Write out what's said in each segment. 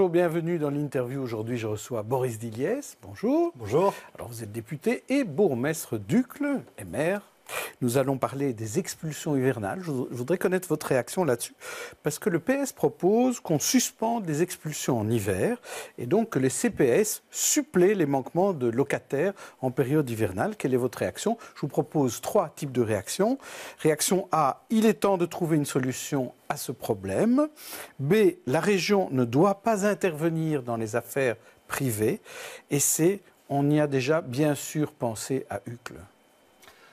Bonjour, bienvenue dans l'interview. Aujourd'hui, je reçois Boris Diliès. Bonjour. Bonjour. Alors, vous êtes député et bourgmestre d'Uccle et maire. Nous allons parler des expulsions hivernales. Je voudrais connaître votre réaction là-dessus. Parce que le PS propose qu'on suspende les expulsions en hiver et donc que les CPS suppléent les manquements de locataires en période hivernale. Quelle est votre réaction? Je vous propose 3 types de réactions. Réaction A, il est temps de trouver une solution à ce problème. B, la région ne doit pas intervenir dans les affaires privées. Et C, on y a déjà bien sûr pensé à Uccle.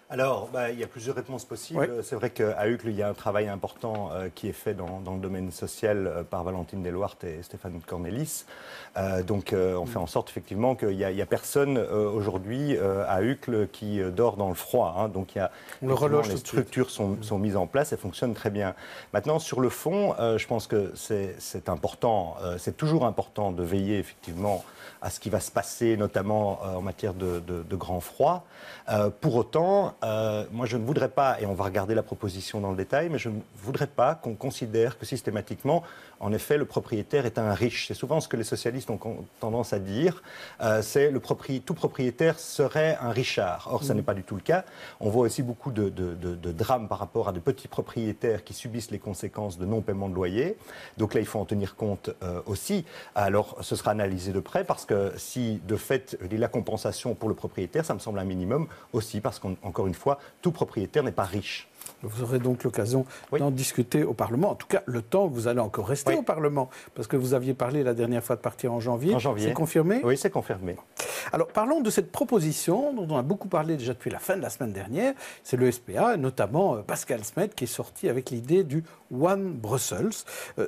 Alors, il y a plusieurs réponses possibles. Oui. C'est vrai qu'à Uccle, il y a un travail important qui est fait dans le domaine social par Valentine Deloire et Stéphane Cornelis. On fait en sorte effectivement qu'il n'y a personne aujourd'hui à Uccle qui dort dans le froid. Hein. Donc, les structures sont mises en place et fonctionnent très bien. Maintenant, sur le fond, je pense que c'est important, c'est toujours important de veiller effectivement à ce qui va se passer, notamment en matière de grand froid. Pour autant, moi je ne voudrais pas, et on va regarder la proposition dans le détail, mais je ne voudrais pas qu'on considère que systématiquement, en effet, le propriétaire est un riche. C'est souvent ce que les socialistes ont tendance à dire, c'est tout propriétaire serait un richard. Or, ça n'est pas du tout le cas. On voit aussi beaucoup de drames par rapport à de petits propriétaires qui subissent les conséquences de non-paiement de loyer. Donc là, il faut en tenir compte aussi. Alors, ce sera analysé de près parce que si, de fait, la compensation pour le propriétaire, ça me semble un minimum aussi parce qu'encore une fois, tout propriétaire n'est pas riche. Vous aurez donc l'occasion d'en discuter au Parlement. En tout cas, le temps que vous allez encore rester au Parlement. Parce que vous aviez parlé la dernière fois de partir en janvier. En janvier. C'est confirmé? Oui, c'est confirmé. Alors, parlons de cette proposition dont on a beaucoup parlé déjà depuis la fin de la semaine dernière. C'est le SPA, et notamment Pascal Smet, qui est sorti avec l'idée du One Brussels,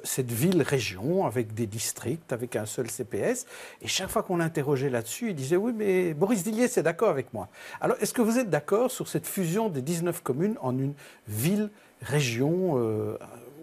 cette ville-région avec des districts, avec un seul CPS. Et chaque fois qu'on l'interrogeait là-dessus, il disait « Oui, mais Boris Diliès est d'accord avec moi ». Alors, est-ce que vous êtes d'accord sur cette fusion des 19 communes en une ville-région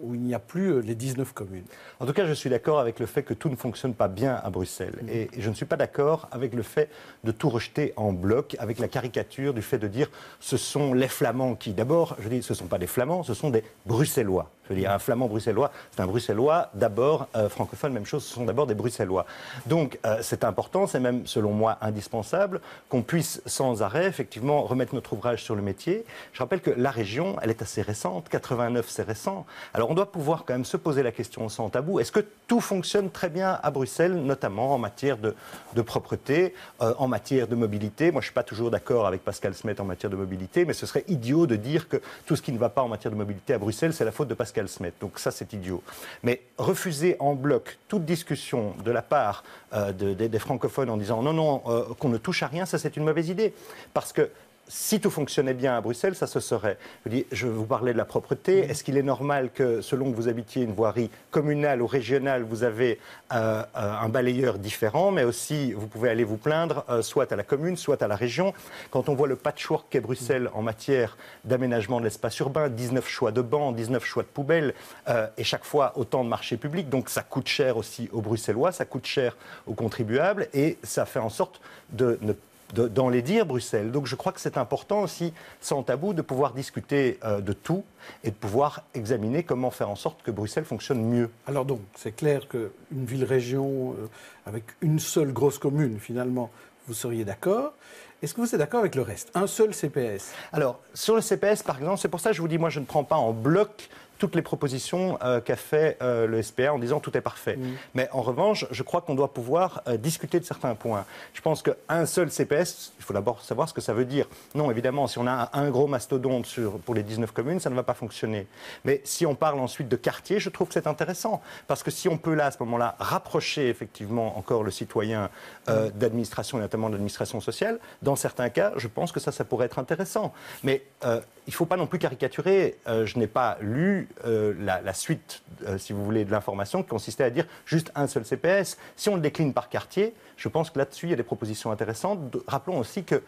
où il n'y a plus les 19 communes? En tout cas, je suis d'accord avec le fait que tout ne fonctionne pas bien à Bruxelles. Et je ne suis pas d'accord avec le fait de tout rejeter en bloc, avec la caricature du fait de dire ce sont les Flamands qui, d'abord, je dis ce ne sont pas des Flamands, ce sont des Bruxellois. Je veux dire, un Flamand bruxellois, c'est un Bruxellois, d'abord, francophone, même chose, ce sont d'abord des Bruxellois. Donc, c'est important, c'est même, selon moi, indispensable qu'on puisse sans arrêt, effectivement, remettre notre ouvrage sur le métier. Je rappelle que la région, elle est assez récente, 89, c'est récent. Alors, on doit pouvoir quand même se poser la question sans tabou. Est-ce que tout fonctionne très bien à Bruxelles, notamment en matière de propreté, en matière de mobilité? Moi, je ne suis pas toujours d'accord avec Pascal Smet en matière de mobilité, mais ce serait idiot de dire que tout ce qui ne va pas en matière de mobilité à Bruxelles, c'est la faute de Pascal Smet. Donc ça, c'est idiot. Mais refuser en bloc toute discussion de la part des francophones en disant non, qu'on ne touche à rien, ça, c'est une mauvaise idée. Parce que si tout fonctionnait bien à Bruxelles, ça se serait. Je vous parlais de la propreté. Est-ce qu'il est normal que, selon que vous habitiez une voirie communale ou régionale, vous avez un balayeur différent, mais aussi vous pouvez aller vous plaindre soit à la commune, soit à la région. Quand on voit le patchwork qu'est Bruxelles en matière d'aménagement de l'espace urbain, 19 choix de bancs, 19 choix de poubelles, et chaque fois autant de marchés publics, donc ça coûte cher aussi aux Bruxellois, ça coûte cher aux contribuables, et ça fait en sorte d'enlaidir Bruxelles. Donc je crois que c'est important aussi, sans tabou, de pouvoir discuter de tout et de pouvoir examiner comment faire en sorte que Bruxelles fonctionne mieux. Alors donc, c'est clair qu'une ville-région avec une seule grosse commune, finalement, vous seriez d'accord. Est-ce que vous êtes d'accord avec le reste? Un seul CPS? Alors, sur le CPS, par exemple, c'est pour ça que je vous dis, moi, je ne prends pas en bloc toutes les propositions qu'a fait le SPA en disant tout est parfait. Mais en revanche, je crois qu'on doit pouvoir discuter de certains points. Je pense qu'un seul CPS, il faut d'abord savoir ce que ça veut dire. Non, évidemment, si on a un gros mastodonte pour les 19 communes, ça ne va pas fonctionner. Mais si on parle ensuite de quartier, je trouve que c'est intéressant. Parce que si on peut là, à ce moment-là, rapprocher effectivement encore le citoyen d'administration, et notamment de l'administration sociale, dans certains cas, je pense que ça pourrait être intéressant. Mais il ne faut pas non plus caricaturer. Je n'ai pas lu la suite, si vous voulez, de l'information qui consistait à dire juste un seul CPS. Si on le décline par quartier, Je pense que là-dessus, il y a des propositions intéressantes. Rappelons aussi que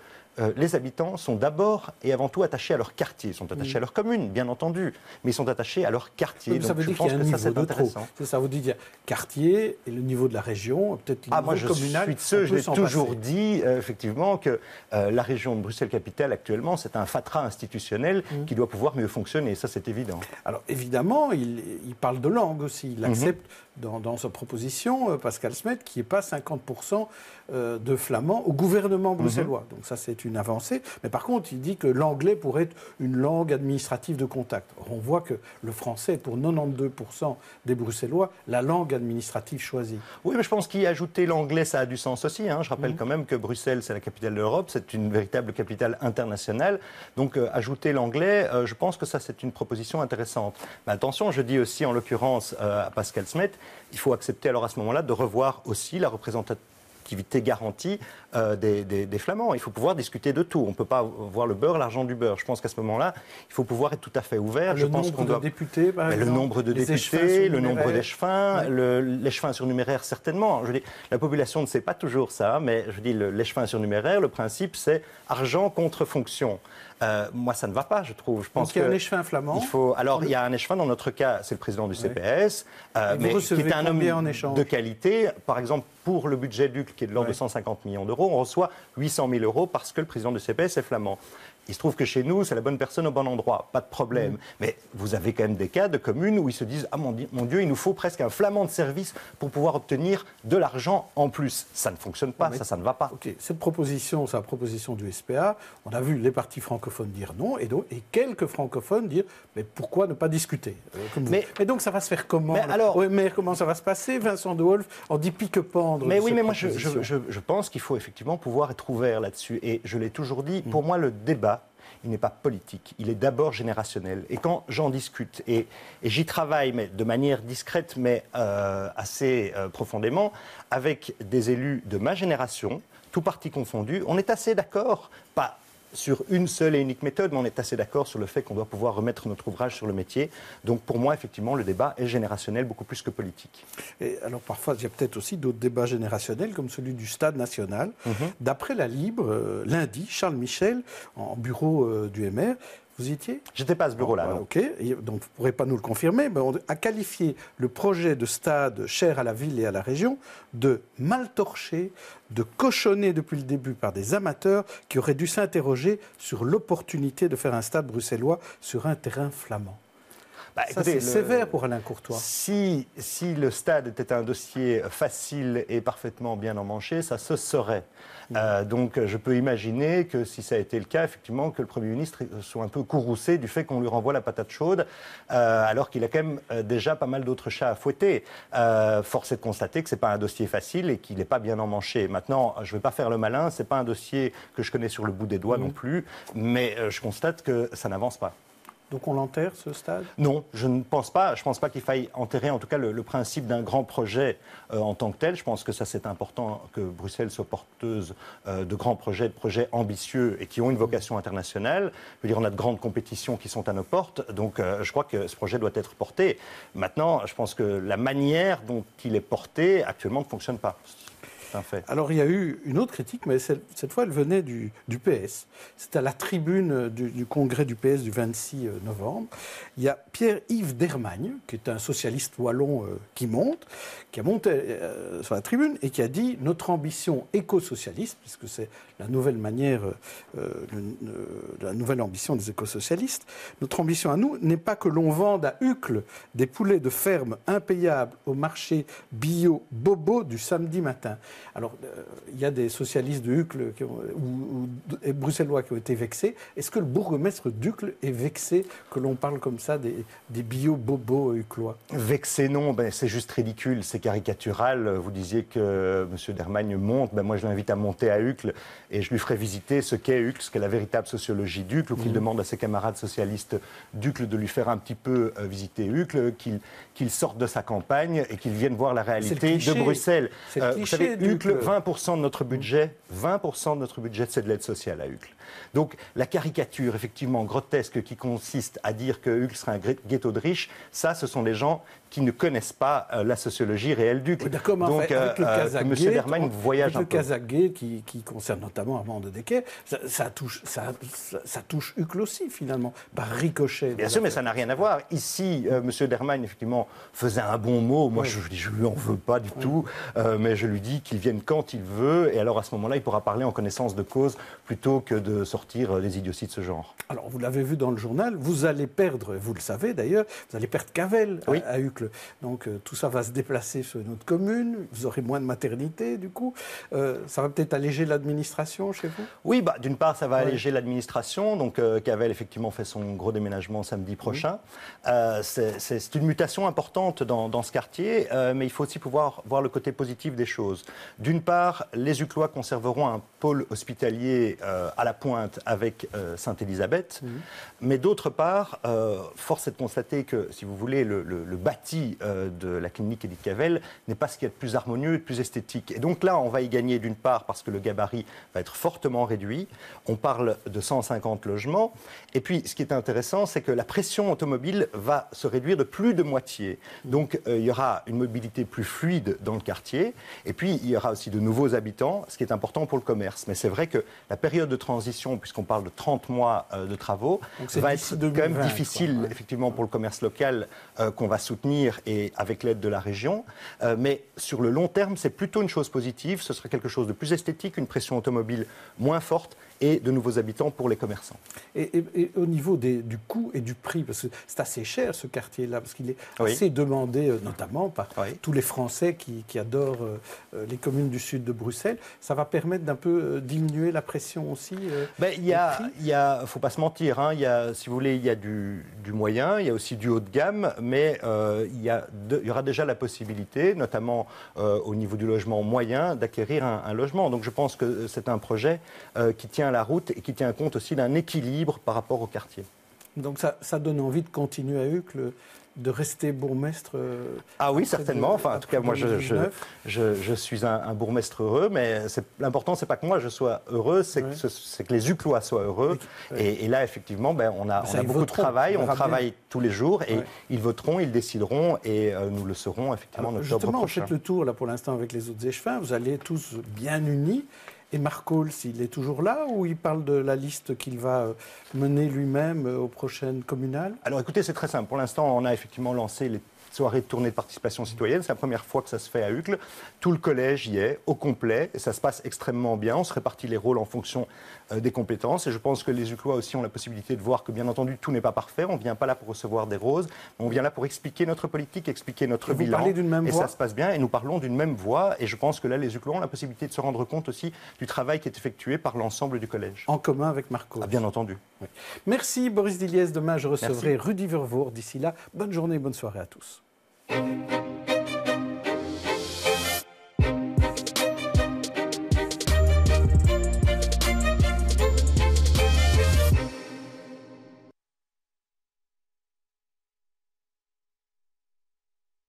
les habitants sont d'abord et avant tout attachés à leur quartier. Ils sont attachés à leur commune, bien entendu, mais ils sont attachés à leur quartier. Oui, ça veut dire qu'il y a un niveau de trop. Ça veut dire quartier et le niveau de la région, peut-être le niveau communal. Je l'ai toujours dit, effectivement, que la région de Bruxelles-Capitale, actuellement, c'est un fatras institutionnel qui doit pouvoir mieux fonctionner. Ça, c'est évident. Alors, évidemment, il parle de langue aussi. Il accepte dans sa proposition, Pascal Smet, qu'il n'y ait pas 50% de flamands au gouvernement bruxellois. Donc ça, c'est une avancée. Mais par contre, il dit que l'anglais pourrait être une langue administrative de contact. Or, on voit que le français est pour 92% des Bruxellois la langue administrative choisie. Oui, mais je pense qu'y ajouter l'anglais, ça a du sens aussi. Je rappelle quand même que Bruxelles, c'est la capitale de l'Europe, c'est une véritable capitale internationale. Donc, ajouter l'anglais, je pense que ça, c'est une proposition intéressante. Mais attention, je dis aussi, en l'occurrence, à Pascal Smet, il faut accepter alors à ce moment-là de revoir aussi la représentativité garantie des Flamands. Il faut pouvoir discuter de tout. On ne peut pas voir le beurre, l'argent du beurre. Je pense qu'à ce moment-là, il faut pouvoir être tout à fait ouvert. Le nombre de députés, par exemple, le nombre de députés, le nombre d'échevins, l'échevin surnuméraire, certainement. Je dis, la population ne sait pas toujours ça, mais je dis l'échevin surnuméraire, le principe, c'est argent contre fonction. Moi, ça ne va pas, je trouve. Je pense qu'il y a un échevin flamand. Il y a un échevin, dans notre cas, c'est le président du CPS, mais qui est un homme de qualité. Par exemple, pour le budget d'UCL, qui est de l'ordre de 150 millions d'euros, on reçoit 800 000 euros parce que le président du CPS est flamand. Il se trouve que chez nous, c'est la bonne personne au bon endroit, pas de problème. Mais vous avez quand même des cas de communes où ils se disent « Ah mon Dieu, il nous faut presque un flamand de service pour pouvoir obtenir de l'argent en plus ». Ça ne fonctionne pas, ça ne va pas. Okay. Cette proposition, c'est la proposition du SPA. On a vu les partis francophones dire non et quelques francophones dire « Mais pourquoi ne pas discuter ?» Mais donc ça va se faire comment? Mais comment ça va se passer? Vincent de Wolf en dit pique-pendre. Mais oui, mais moi je pense qu'il faut effectivement pouvoir être ouvert là-dessus. Et je l'ai toujours dit, pour moi le débat, il n'est pas politique, il est d'abord générationnel. Et quand j'en discute, et j'y travaille mais de manière discrète, mais assez profondément, avec des élus de ma génération, tout parti confondu, on est assez d'accord, pas sur une seule et unique méthode, mais on est assez d'accord sur le fait qu'on doit pouvoir remettre notre ouvrage sur le métier. Donc pour moi, effectivement, le débat est générationnel, beaucoup plus que politique. Et alors parfois, il y a peut-être aussi d'autres débats générationnels, comme celui du Stade national. D'après la Libre, lundi, Charles Michel, en bureau du MR, vous y étiez? J'étais pas à ce bureau-là, non. OK, donc vous ne pourrez pas nous le confirmer, mais on a qualifié le projet de stade cher à la ville et à la région de mal torché, de cochonné depuis le début par des amateurs qui auraient dû s'interroger sur l'opportunité de faire un stade bruxellois sur un terrain flamand. C'est sévère pour Alain Courtois. Si le stade était un dossier facile et parfaitement bien emmanché, ça se saurait. Donc je peux imaginer que si ça a été le cas, effectivement, que le Premier ministre soit un peu courroucé du fait qu'on lui renvoie la patate chaude, alors qu'il a quand même déjà pas mal d'autres chats à fouetter. Force est de constater que ce n'est pas un dossier facile et qu'il n'est pas bien emmanché. Maintenant, je ne vais pas faire le malin, ce n'est pas un dossier que je connais sur le bout des doigts non plus, mais je constate que ça n'avance pas. Donc on l'enterre, ce stade? Non, je ne pense pas. Je ne pense pas qu'il faille enterrer, en tout cas, le principe d'un grand projet en tant que tel. Je pense que ça, c'est important que Bruxelles soit porteuse de grands projets, de projets ambitieux et qui ont une vocation internationale. Je veux dire, on a de grandes compétitions qui sont à nos portes. Donc, je crois que ce projet doit être porté. Maintenant, je pense que la manière dont il est porté, actuellement, ne fonctionne pas. Alors, il y a eu une autre critique, mais cette fois, elle venait du PS. C'était à la tribune du congrès du PS du 26 novembre. Il y a Pierre-Yves Dermagne, qui est un socialiste wallon qui a monté sur la tribune et qui a dit « Notre ambition éco-socialiste », puisque c'est la nouvelle manière, la nouvelle ambition des éco-socialistes, notre ambition à nous n'est pas que l'on vende à Uccle des poulets de ferme impayables au marché bio bobo du samedi matin. Alors, il y a des socialistes de Uccle ou bruxellois qui ont été vexés. Est-ce que le bourgmestre d'Uccle est vexé que l'on parle comme ça des bio-bobos uclois? Vexé, non. C'est juste ridicule, c'est caricatural. Vous disiez que M. Dermagne monte. Moi, je l'invite à monter à Uccle et je lui ferai visiter ce qu'est Uccle, ce qu'est la véritable sociologie d'Uccle, ou qu'il demande à ses camarades socialistes d'Uccle de lui faire un petit peu visiter Uccle, qu'il sorte de sa campagne et qu'il vienne voir la réalité de Bruxelles. C'est le cliché Uccle, 20% de notre budget, c'est de l'aide sociale à Uccle. Donc la caricature effectivement grotesque qui consiste à dire que Uccle serait un ghetto de riches, ça, ce sont les gens qui ne connaissent pas la sociologie réelle d'Uccle. Oui, d'accord, donc, avec le Kazakh M. Dermain voyage un peu. Le Kazakh Gate qui concerne notamment Armand de Decker, ça touche Uccle aussi, finalement, par ricochet. Bien sûr, mais ça n'a rien à voir. Ici, M. Dermain, effectivement, faisait un bon mot. Moi, je lui en veux pas du tout, mais je lui dis qu'il vienne quand il veut, et alors à ce moment-là, il pourra parler en connaissance de cause plutôt que de sortir des idioties de ce genre. Alors, vous l'avez vu dans le journal, vous allez perdre, vous le savez d'ailleurs, vous allez perdre Cavel à Uccle. Donc, tout ça va se déplacer sur notre commune, vous aurez moins de maternité, du coup. Ça va peut-être alléger l'administration chez vous? Oui, d'une part, ça va alléger l'administration. Donc, Cavel, effectivement, fait son gros déménagement samedi prochain. C'est une mutation importante dans ce quartier, mais il faut aussi pouvoir voir le côté positif des choses. D'une part, les Uclois conserveront un pôle hospitalier à la pointe avec Sainte-Élisabeth. Mais d'autre part, force est de constater que, si vous voulez, le bâti de la clinique Édith Cavell n'est pas ce qu'il y a de plus harmonieux et de plus esthétique. Et donc là, on va y gagner d'une part parce que le gabarit va être fortement réduit. On parle de 150 logements. Et puis, ce qui est intéressant, c'est que la pression automobile va se réduire de plus de moitié. Donc, il y aura une mobilité plus fluide dans le quartier. Et puis, il y aura aussi de nouveaux habitants, ce qui est important pour le commerce. Mais c'est vrai que la période de transition, puisqu'on parle de 30 mois de travaux, va être quand même difficile, effectivement, pour le commerce local qu'on va soutenir et avec l'aide de la région. Mais sur le long terme, c'est plutôt une chose positive. Ce serait quelque chose de plus esthétique, une pression automobile moins forte et de nouveaux habitants pour les commerçants. Et au niveau du coût et du prix, parce que c'est assez cher ce quartier-là, parce qu'il est assez demandé, notamment par tous les Français qui adorent les communes du sud de Bruxelles, ça va permettre d'un peu diminuer la pression aussi il faut pas se mentir, hein, si vous voulez, il y a du moyen, il y a aussi du haut de gamme, mais il y aura déjà la possibilité, notamment au niveau du logement moyen, d'acquérir un logement. Donc je pense que c'est un projet qui tient la route et qui tient compte aussi d'un équilibre par rapport au quartier. Donc ça donne envie de continuer à Uccle, de rester bourgmestre Ah oui, certainement. Enfin, en tout cas, moi, je suis un bourgmestre heureux, mais l'important, c'est pas que moi je sois heureux, c'est que les Uclois soient heureux. Et là, effectivement, on a beaucoup de travail, on travaille tous les jours, et ils voteront, ils décideront, et nous le saurons effectivement en octobre prochain. Justement, faites le tour là pour l'instant avec les autres échevins, vous allez tous bien unis. Et Marc Hall, il est toujours là ou il parle de la liste qu'il va mener lui-même aux prochaines communales? Alors écoutez, c'est très simple. Pour l'instant, on a effectivement lancé les soirée de tournée de participation citoyenne. C'est la première fois que ça se fait à Uccle. Tout le collège y est, au complet, et ça se passe extrêmement bien. On se répartit les rôles en fonction des compétences, et je pense que les Uclois aussi ont la possibilité de voir que, bien entendu, tout n'est pas parfait. On ne vient pas là pour recevoir des roses, on vient là pour expliquer notre politique, expliquer notre bilan. Vous parlez d'une même voix ? Ça se passe bien, et nous parlons d'une même voix, et je pense que là, les Uclois ont la possibilité de se rendre compte aussi du travail qui est effectué par l'ensemble du collège. En commun avec Marc Hall. Ah, bien entendu. Oui. Merci Boris Diliès. Demain, je recevrai Rudy Vervoort. D'ici là, bonne journée, bonne soirée à tous.